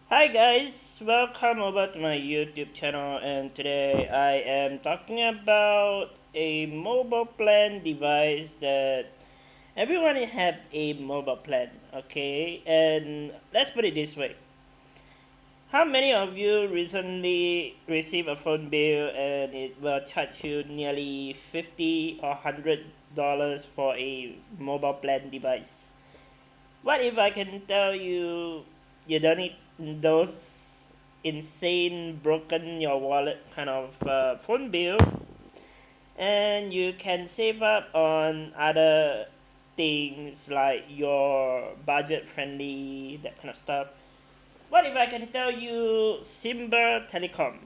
Hi guys, welcome over to my YouTube channel, and today I am talking about a mobile plan device that everyone have a mobile plan, okay? And let's put it this way. How many of you recently received a phone bill and it will charge you nearly 50 or $100 for a mobile plan device? What if I can tell you you don't need those insane broken your wallet kind of phone bill, and you can save up on other things like your budget friendly, that kind of stuff? What if I can tell you Simba Telecom?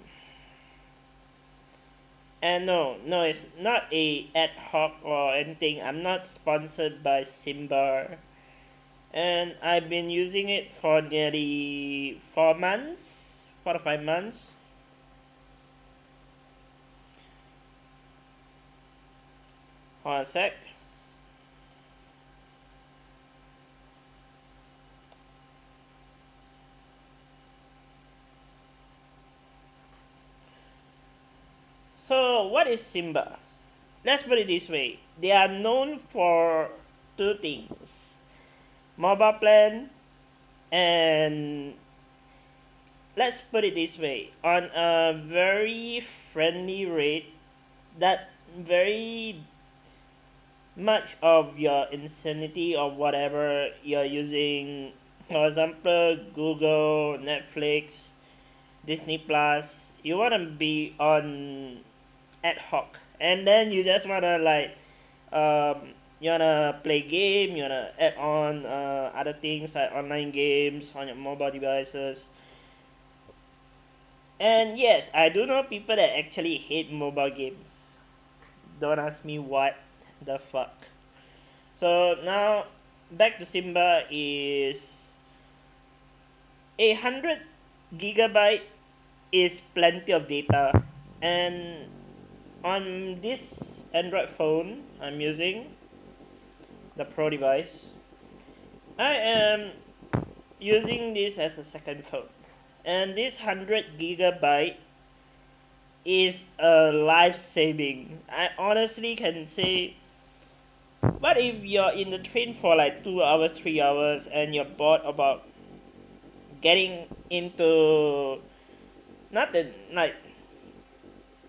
And no, it's not a ad hoc or anything. I'm not sponsored by Simba, and I've been using it for nearly 4 months, 4 to 5 months. Hold on a sec. So, what is Simba? Let's put it this way, they are known for two things: mobile plan, and let's put it this way, on a very friendly rate that very much of your insanity or whatever you're using, for example Google, Netflix, Disney Plus, you want to be on ad hoc, and then you just want to you want to play game, you want to add on other things like online games on your mobile devices. And yes, I do know people that actually hate mobile games. Don't ask me what the fuck. So now back to Simba is 100 gigabyte is plenty of data, and on this Android phone I'm using, the Pro device, I am using this as a second phone, and this 100 gigabyte is a life saving. I honestly can say, what if you're in the train for like 2 hours, 3 hours, and you're bored about getting into nothing? Like,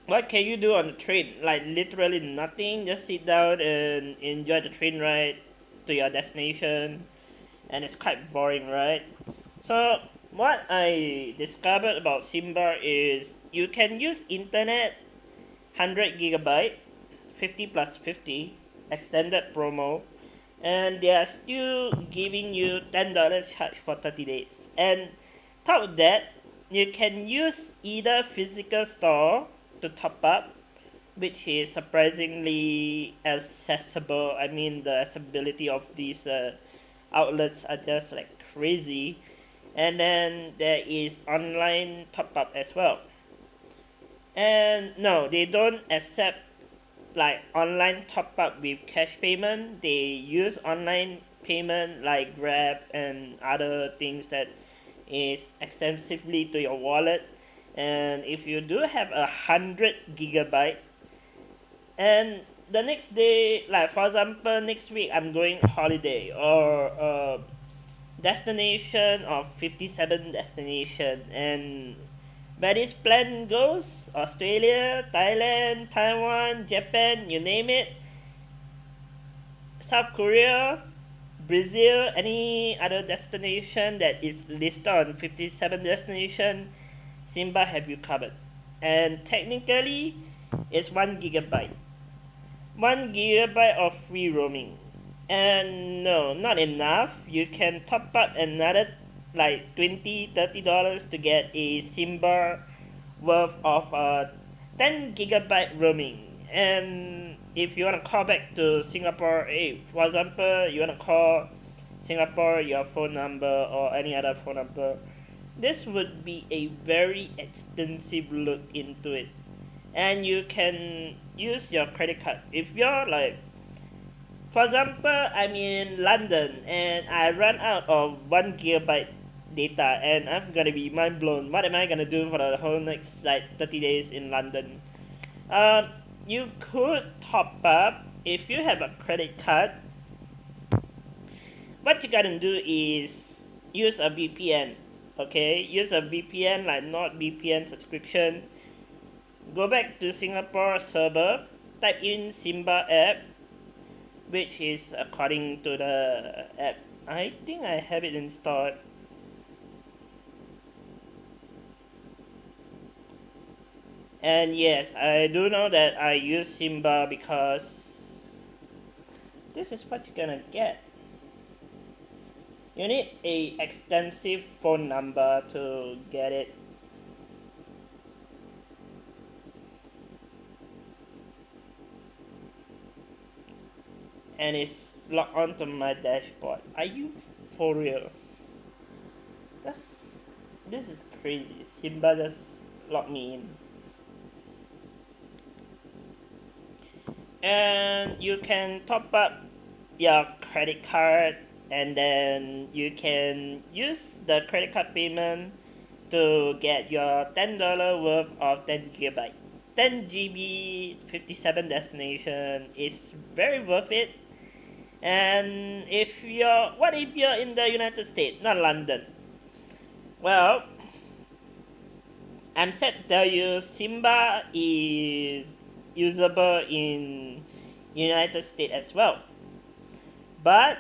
what can you do on the train? Like, literally nothing. Just sit down and enjoy the train ride to your destination, and it's quite boring, right? So, what I discovered about Simba is you can use internet 100 gigabyte, 50 plus 50 extended promo, and they are still giving you $10 charge for 30 days. And top of that, you can use either physical store to top up, which is surprisingly accessible. I mean, the accessibility of these outlets are just like crazy. And then there is online top up as well. And no, they don't accept like online top up with cash payment. They use online payment like Grab and other things that is extensively to your wallet. And if you do have 100 gigabyte, and the next day, like for example next week I'm going holiday, or destination of 57 destination, and where this plan goes, Australia, Thailand, Taiwan, Japan, you name it, South Korea, Brazil, any other destination that is listed on 57 destination, Simba have you covered. And technically, it's 1 gigabyte. 1 gigabyte of free roaming. And no, not enough. You can top up another like $20-$30 to get a Simba worth of 10 gigabyte roaming. And if you want to call back to Singapore, hey, for example, you want to call Singapore, your phone number or any other phone number, this would be a very extensive look into it. And you can use your credit card. If you're like, for example, I'm in London and I run out of 1 gigabyte data, and I'm gonna be mind blown. What am I gonna do for the whole next like 30 days in London? You could top up if you have a credit card. What you gotta do is use a VPN. Okay, use a VPN like NordVPN subscription. Go back to Singapore server. Type in Simba app, which is according to the app. I think I have it installed. And yes, I do know that I use Simba because this is what you're gonna get. You need a extensive phone number to get it. And it's logged onto my dashboard. Are you for real? This is crazy. Simba just logged me in. And you can top up your credit card, and then you can use the credit card payment to get your $10 worth of 10 GB. 10 GB 57 destination is very worth it. And what if you're in the United States, not London? Well, I'm sad to tell you, Simba is usable in United States as well. But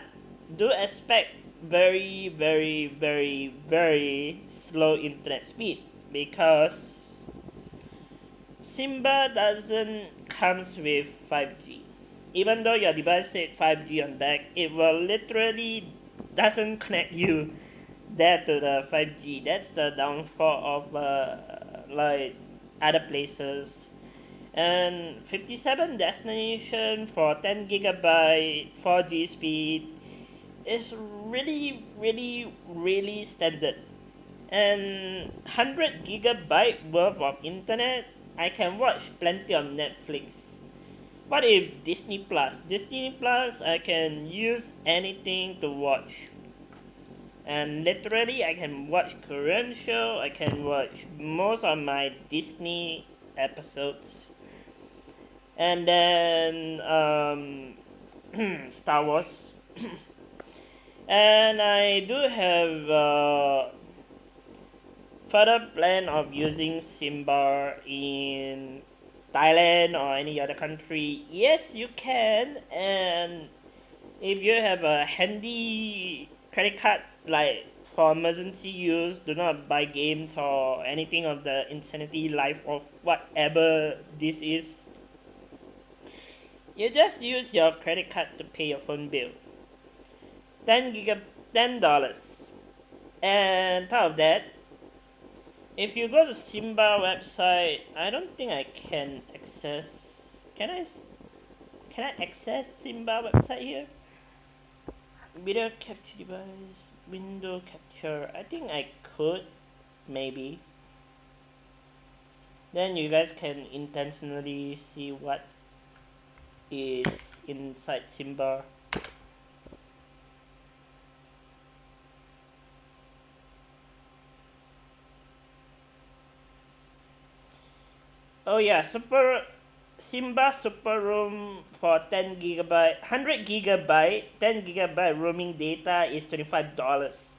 do expect very, very, very, very slow internet speed because Simba doesn't comes with 5G. Even though your device said 5G on back, it will literally doesn't connect you there to the 5G. That's the downfall of like other places. And 57 destination for 10 GB 4G speed is really, really, really standard. And 100 GB worth of internet, I can watch plenty of Netflix. What if Disney Plus? Disney Plus, I can use anything to watch. And literally, I can watch Korean show. I can watch most of my Disney episodes. And then Star Wars. And I do have further plan of using Simba in Thailand or any other country. Yes, you can. And if you have a handy credit card, like for emergency use, do not buy games or anything of the insanity life of whatever this is. You just use your credit card to pay your phone bill. $10. And on top of that, if you go to Simba website, I don't think I can access. Can I access Simba website here? Video capture device, window capture. I think I could, maybe. Then you guys can intentionally see what is inside Simba. Oh yeah, Simba Super Room for 10 GB, 100 GB, 10 GB roaming data is $25.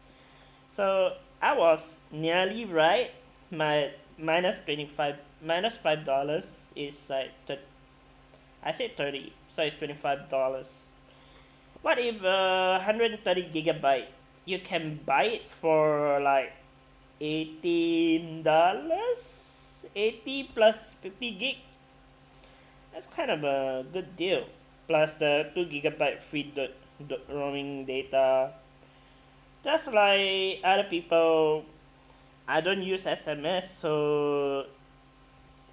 So I was nearly right. My minus $5 is like I said 30, so it's $25. What if 130 GB? You can buy it for like $18. 80 plus 50 gig. That's kind of a good deal. Plus the 2 GB free roaming data. Just like other people, I don't use SMS, so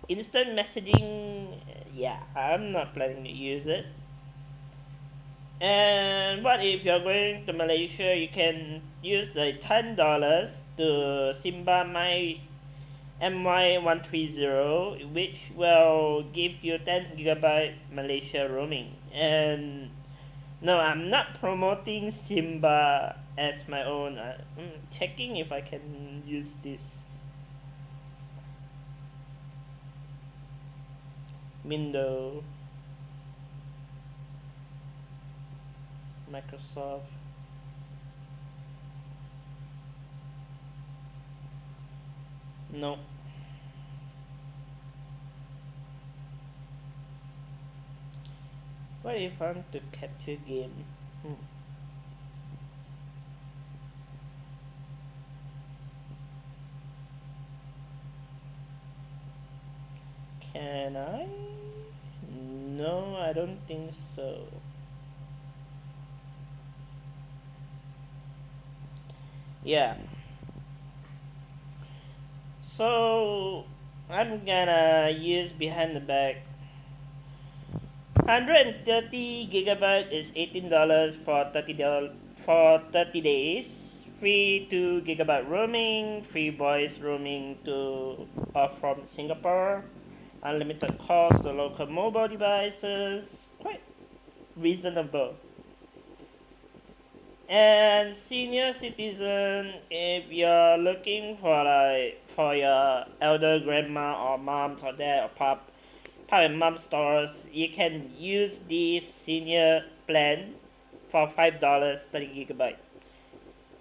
instant messaging, yeah, I'm not planning to use it. And what if you're going to Malaysia? You can use the $10 to Simba My MY130, which will give you 10 GB Malaysia roaming. And no, I'm not promoting Simba as my own. Checking if I can use this. Window, Microsoft. No. What if I want to capture game? Can I? No, I don't think so. Yeah. So I'm gonna use behind the back. 130 gigabyte is $18 for $30 days. Free 2 gigabyte roaming, free voice roaming to from Singapore, unlimited calls to local mobile devices. Quite reasonable. And senior citizen, if you're looking for your elder grandma or mom or dad or pop and mom stores, you can use this senior plan for $5 30 gigabyte.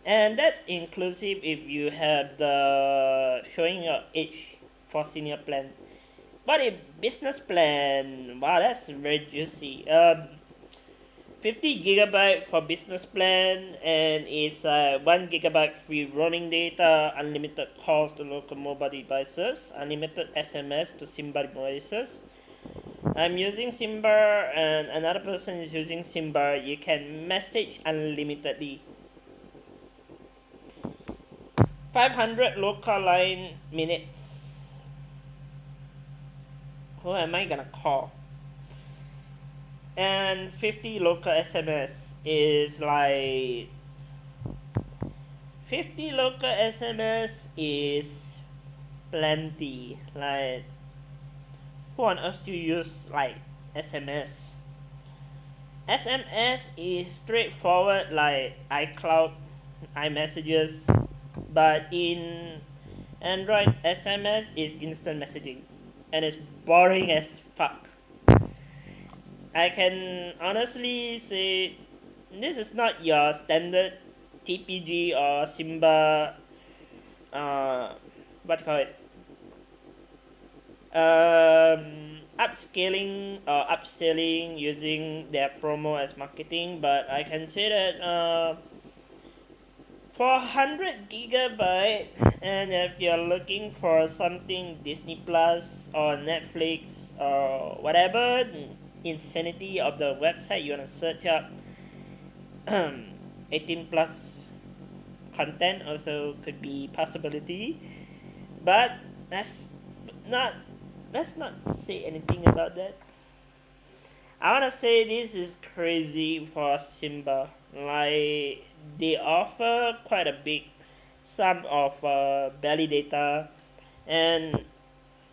And that's inclusive if you have the showing your age for senior plan. But if business plan, wow, that's very juicy. 50 gigabyte for business plan, and it's 1 gigabyte free roaming data, unlimited calls to local mobile devices, unlimited SMS to Simba devices. I'm using Simba and another person is using Simba. You can message unlimitedly. 500 local line minutes. Who am I gonna call? And 50 local SMS is like 50 local SMS is plenty. Like, who on earth do you use like SMS? SMS is straightforward like iCloud, iMessages, but in Android, SMS is instant messaging, and it's boring as fuck. I can honestly say this is not your standard TPG or Simba, what do you call it? Upscaling or upselling using their promo as marketing, but I can say that for 100 gigabyte, and if you're looking for something Disney Plus or Netflix or whatever insanity of the website you want to search up, 18 plus content also could be possibility, but not let's not say anything about that. I wanna say this is crazy for Simba. Like, they offer quite a big sum of belly data, and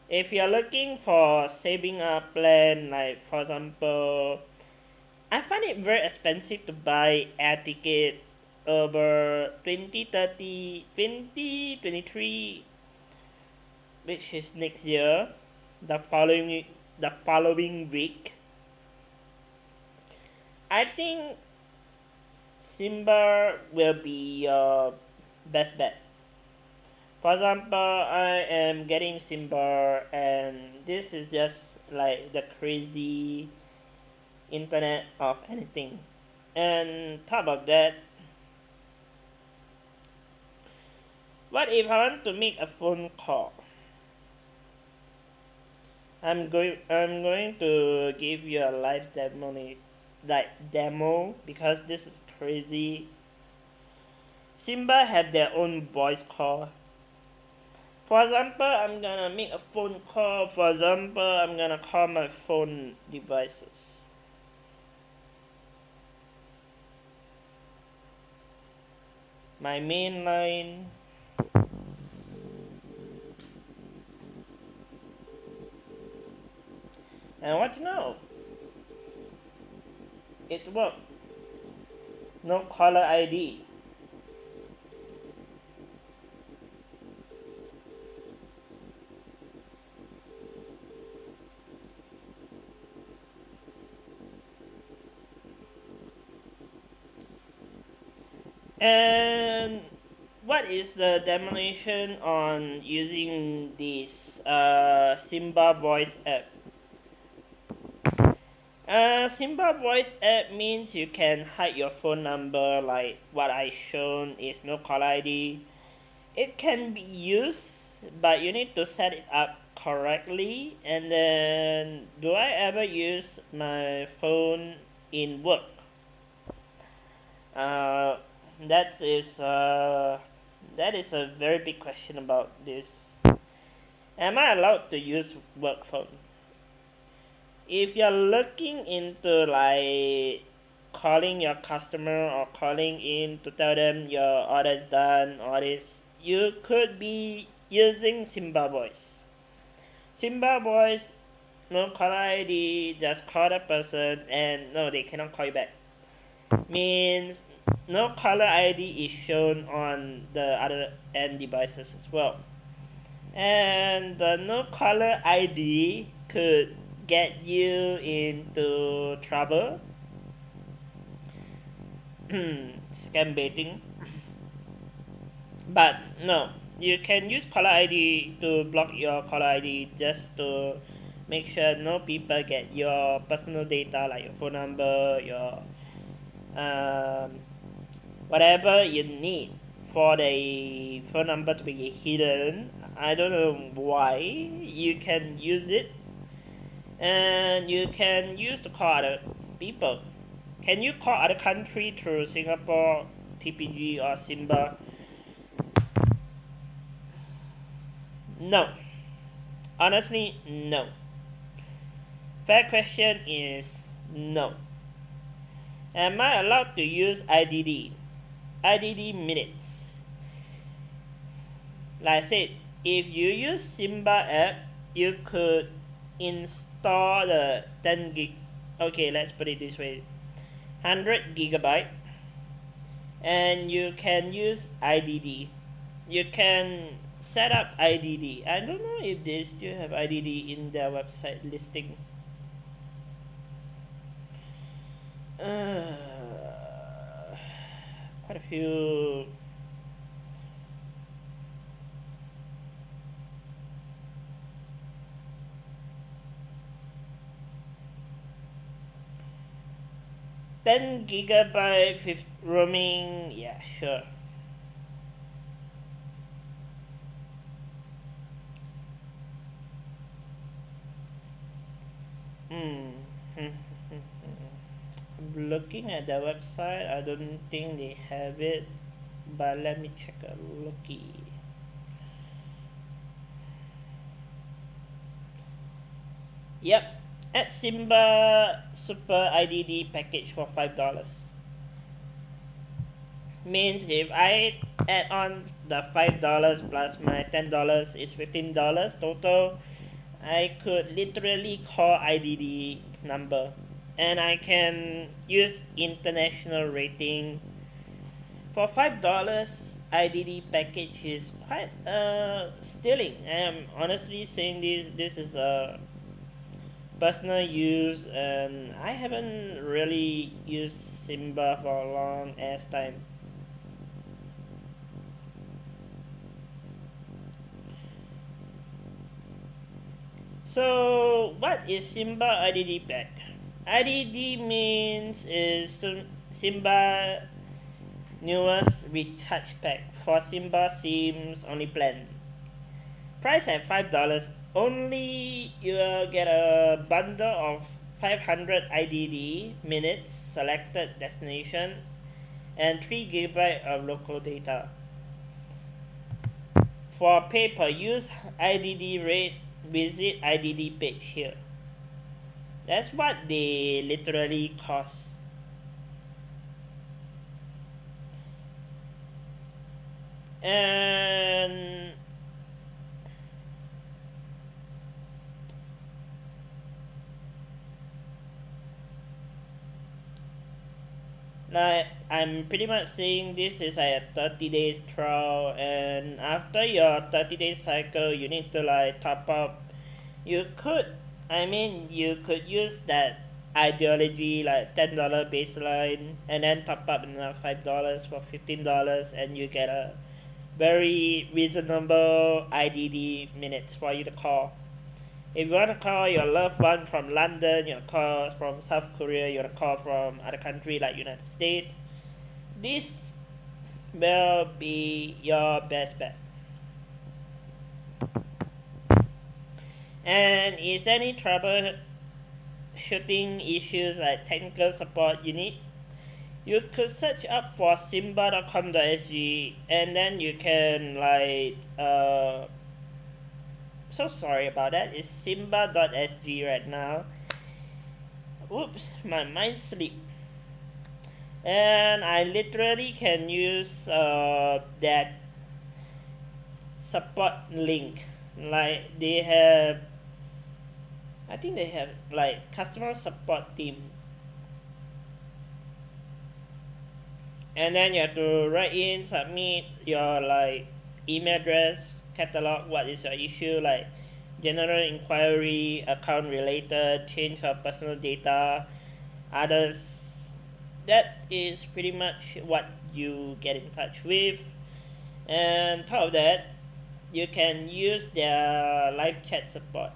if you're looking for saving a plan, like for example, I find it very expensive to buy air ticket over 2023, which is next year, the following week. I think Simba will be your best bet. For example, I am getting Simba, and this is just like the crazy internet of anything. And top of that, what if I want to make a phone call? I'm going to give you a live demo because this is crazy. Simba have their own voice call. For example, I'm gonna make a phone call. For example, I'm gonna call my phone devices. My main line. And what you know? It worked. No caller ID. And what is the demonstration on using this Simba Voice app? Simba Voice app means you can hide your phone number, like what I shown is no caller ID. It can be used, but you need to set it up correctly. And then, do I ever use my phone in work? Uh, that is a very big question about this. Am I allowed to use work phone? If you're looking into like calling your customer or calling in to tell them your order is done or this, you could be using Simba Voice. Simba Voice, no caller ID, just call the person and no, they cannot call you back. Means no caller ID is shown on the other end devices as well. And the no caller ID could get you into trouble. Scam baiting. But no, you can use caller ID to block your caller ID just to make sure no people get your personal data like your phone number, your whatever you need for the phone number to be hidden. I don't know why. You can use it, and you can use to call other people. Can you call other country through Singapore, TPG or Simba? No. Honestly, no. Fair question is no. Am I allowed to use IDD? IDD minutes. Like I said, if you use Simba app, you could install the 10 gig. Okay, let's put it this way. 100 gigabyte. And you can use IDD. You can set up IDD. I don't know if they still have IDD in their website listing. Quite a few. Ten gigabyte roaming, yeah, sure. I'm looking at the website. I don't think they have it, but let me check a looky. Yep, add Simba Super IDD package for $5. Means if I add on the $5 plus my $10 is $15 total, I could literally call IDD number, and I can use international rating. For $5, IDD package is quite stealing. I am honestly saying this is a personal use, and I haven't really used Simba for a long ass time. So what is Simba IDD pack? IDD means is Simba newest recharge pack for Simba SIMs only plan. Price at $5. Only you will get a bundle of 500 IDD minutes selected destination and 3 GB of local data. For pay per use IDD rate, visit IDD page here. That's what they literally cost. And like I'm pretty much saying this is like a 30 days trial, and after your 30 days cycle you need to like top up. You could use that ideology like $10 baseline and then top up another $5 for $15 and you get a very reasonable IDD minutes for you to call. If you want to call your loved one from London, you want to call from South Korea, you want to call from other country like United States, this will be your best bet. And is there any troubleshooting issues like technical support you need? You could search up for simba.com.sg and then you can so sorry about that, it's simba.sg right now. Oops, my mind slipped. And I literally can use that support link. Like they have, I think they have like customer support team. And then you have to write in, submit your like email address, catalog what is your issue, like general inquiry, account related, change of personal data, others. That is pretty much what you get in touch with. And on top of that, you can use their live chat support.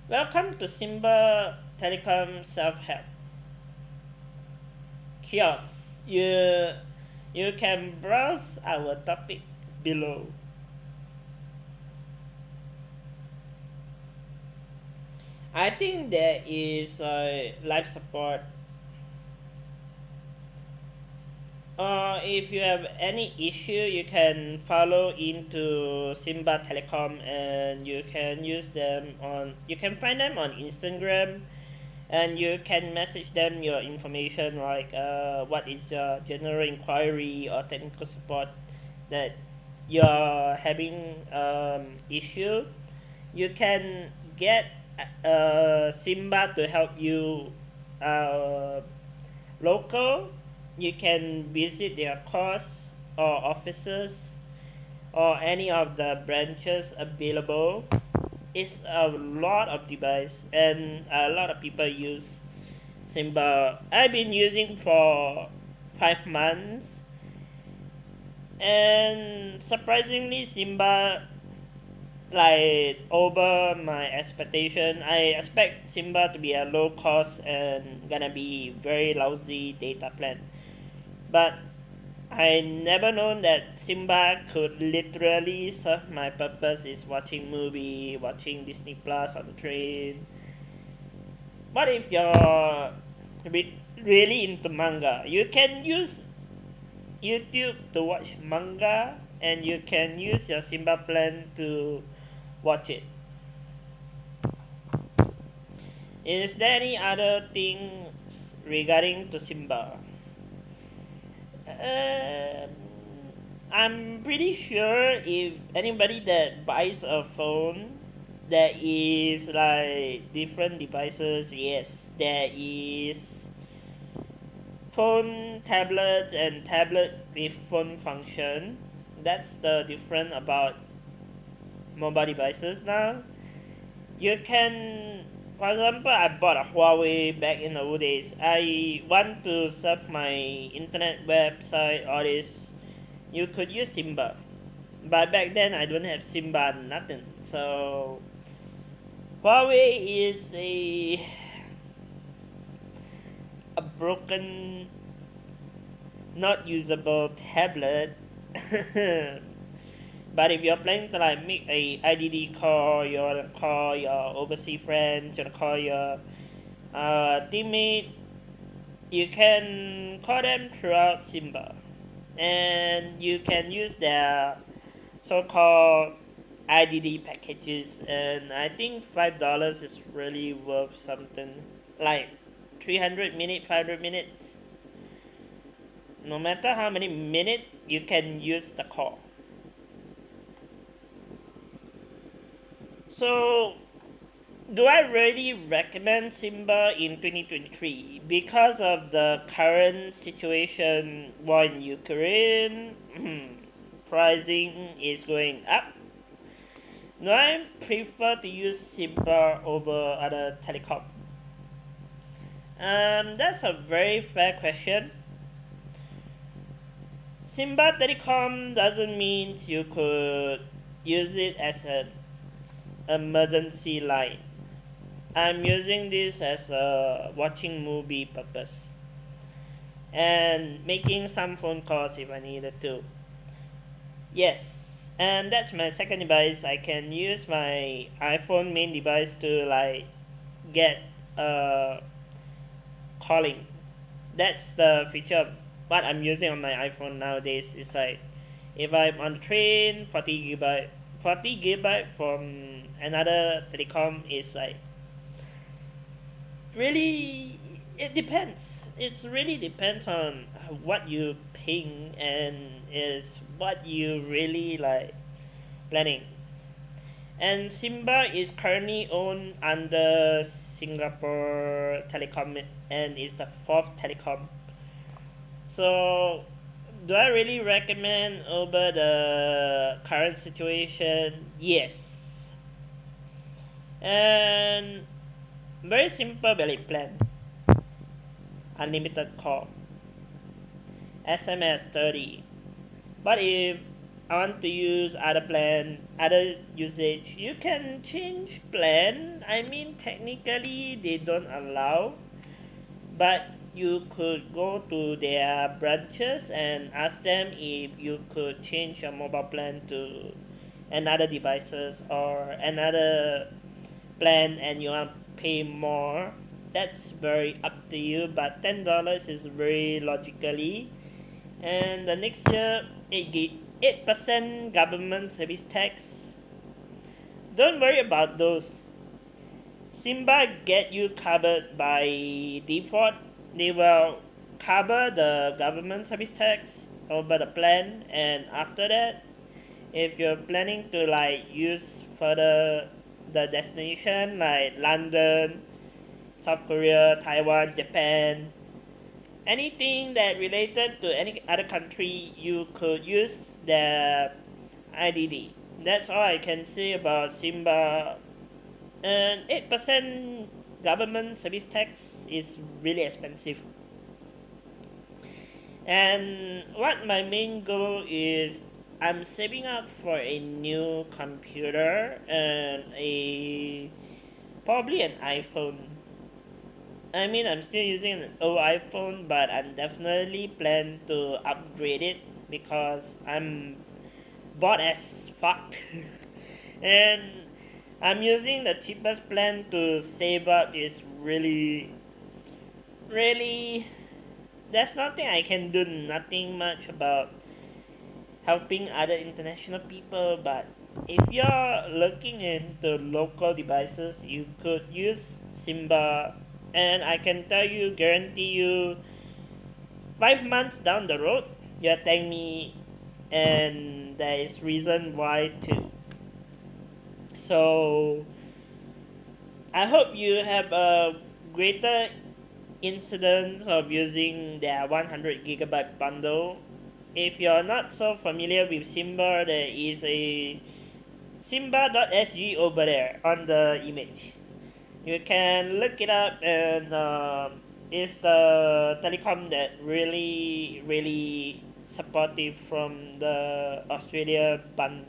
Welcome to Simba Telecom Self-Help Kiosk. You can browse our topic below. I think there is live support. If you have any issue, you can follow into Simba Telecom and you can use them on. You can find them on Instagram, and you can message them your information like what is your general inquiry or technical support that you're having issue. You can get Simba to help you local. You can visit their course or offices or any of the branches available. It's a lot of device and a lot of people use Simba. I've been using for 5 months and surprisingly Simba like over my expectation. I expect Simba to be a low cost and gonna be very lousy data plan. But I never known that Simba could literally serve my purpose is watching movie, watching Disney Plus on the train. What if you're really into manga? You can use YouTube to watch manga and you can use your Simba plan to watch it. Is there any other things regarding to Simba? I'm pretty sure if anybody that buys a phone there is like different devices, yes, there is phone tablet and tablet with phone function. That's the difference about mobile devices now. You can, for example, I bought a Huawei back in the old days. I want to surf my internet website, all this. You could use Simba. But back then I don't have Simba, nothing. So Huawei is a broken, not usable tablet. But if you're planning to like make a IDD call, you wanna call your overseas friends, you wanna call your teammate, you can call them throughout Simba, and you can use their so-called IDD packages, and I think $5 is really worth something. Like 300 minutes, 500 minutes. No matter how many minutes, you can use the call. So, do I really recommend Simba in 2023? Because of the current situation, war in Ukraine, pricing is going up. Do I prefer to use Simba over other telecom? That's a very fair question. Simba Telecom doesn't mean you could use it as an emergency line. I'm using this as a watching movie purpose and making some phone calls if I needed to. Yes, and that's my second device. I can use my iPhone main device to like get calling. That's the feature of what I'm using on my iPhone nowadays. It's like if I'm on the train, 40 gigabyte from another telecom is like really, it depends. It's really depends on what you ping and is what you really like planning. And Simba is currently owned under Singapore Telecom and is the fourth telecom. So, do I really recommend over the current situation? Yes. And very simple valid plan. Unlimited call. SMS 30. But if I want to use other plan, other usage, you can change plan. I mean, technically they don't allow, but you could go to their branches and ask them if you could change your mobile plan to another devices or another plan and you want to pay more. That's very up to you, but $10 is very logically. And the next year, 8% government service tax. Don't worry about those. Simba get you covered by default. They will cover the government service tax over the plan, and after that, if you're planning to like use further the destination like London, South Korea, Taiwan, Japan, anything that related to any other country, you could use the IDD. That's all I can say about Simba. And 8% government service tax is really expensive. And what my main goal is, I'm saving up for a new computer and a probably an iPhone. I mean, I'm still using an old iPhone, but I'm definitely plan to upgrade it because I'm bored as fuck. And I'm using the cheapest plan to save up is really, really, there's nothing I can do, nothing much about helping other international people, but if you're looking into local devices, you could use Simba, and I can tell you, guarantee you, 5 months down the road, you're thanking me, and there is reason why too. So, I hope you have a greater incidence of using their 100 gigabyte bundle. If you're not so familiar with Simba, there is a Simba.sg over there on the image. You can look it up, and it's the telecom that really supportive from the Australia band.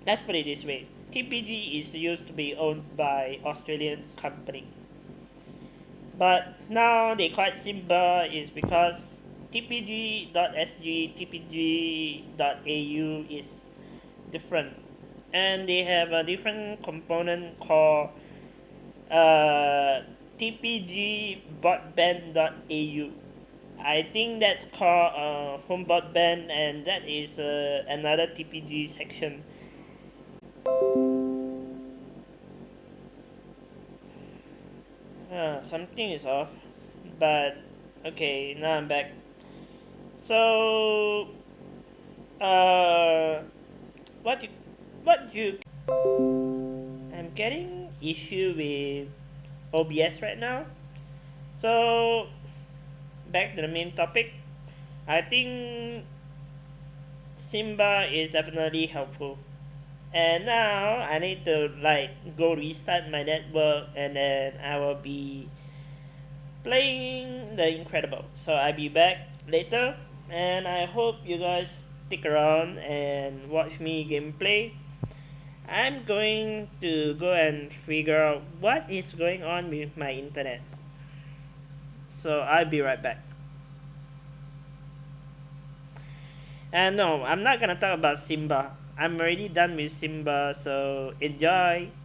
Let's put it this way. TPG is used to be owned by Australian company. But now they call it Simba is because TPG.sg, TPG.au is different. And they have a different component called TPG broadband.au. I think that's called home broadband, and that is another TPG section. Something is off, but okay, now I'm back. So, uh, what you, what you, I'm getting issue with OBS right now. So, back to the main topic. I think Simba is definitely helpful. And now I need to like go restart my network, and then I will be playing The Incredible. So I'll be back later, and I hope you guys stick around and watch me gameplay. I'm going to go and figure out what is going on with my internet. So I'll be right back. And no, I'm not gonna talk about Simba. I'm already done with Simba, so enjoy.